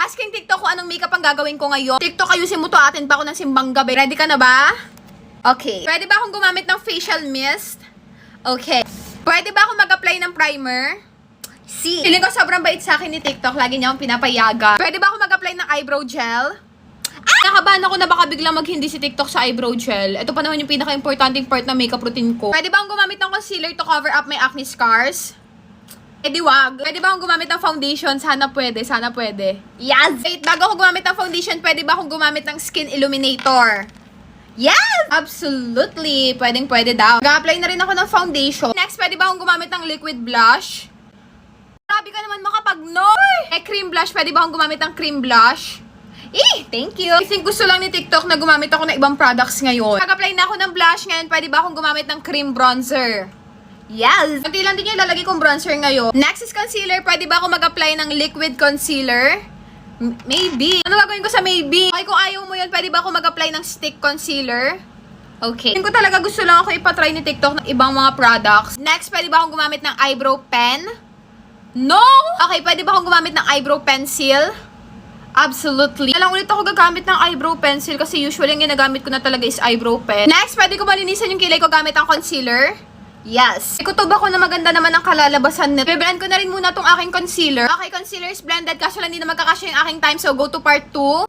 asking TikTok kung anong makeup ang gagawin ko ngayon. TikTok, ayusin mo to, atin pa ako ng simbang gabi. Ready ka na ba? Okay. Pwede ba akong gumamit ng facial mist? Okay. Pwede ba akong mag-apply ng primer? See. Feeling ko sobrang bait sa akin ni TikTok. Lagi niya akong pinapayagan. Pwede ba akong mag-apply ng eyebrow gel? Nakabahan ako na baka biglang maghindi si TikTok sa eyebrow gel. Ito pa naman yung pinaka-importanting part ng makeup routine ko. Pwede ba akong gumamit ng concealer to cover up my acne scars? Pwede wag. Pwede ba akong gumamit ng foundation? Sana pwede, sana pwede. Yes! Wait, bago ako gumamit ng foundation, pwede ba akong gumamit ng skin illuminator? Yes! Absolutely! Pwedeng pwede daw. Ga-apply na rin ako ng foundation. Next, pwede ba akong gumamit ng liquid blush? Grabe ka naman makapag-noy! Cream blush, pwede ba akong gumamit ng cream blush? Thank you. I think gusto lang ni TikTok na gumamit ako ng ibang products ngayon. Mag-apply na ako ng blush ngayon, pwede ba akong gumamit ng cream bronzer? Yes! Kunti lang din yung ilalagay kong bronzer ngayon. Next is concealer. Pwede ba ako mag-apply ng liquid concealer? Maybe. Ano gagawin ko sa maybe? Okay, kung ayaw mo yun, pwede ba ako mag-apply ng stick concealer? Okay. Tingin ko talaga gusto lang ako ipatry ni TikTok ng ibang mga products. Next, pwede ba akong gumamit ng eyebrow pen? No! Okay, pwede ba akong gumamit ng eyebrow pencil? Absolutely. Alam ulit ako gagamit ng eyebrow pencil kasi usually ang ginagamit ko na talaga is eyebrow pen. Next, pwede ko malinisan yung kilay ko gamit ang concealer? Yes. Ikutob ako na maganda naman ang kalalabasan nito. Biblend ko na rin muna tong aking concealer. Okay, concealer is blended kaso lang hindi na magkakasya yung aking time so go to part 2.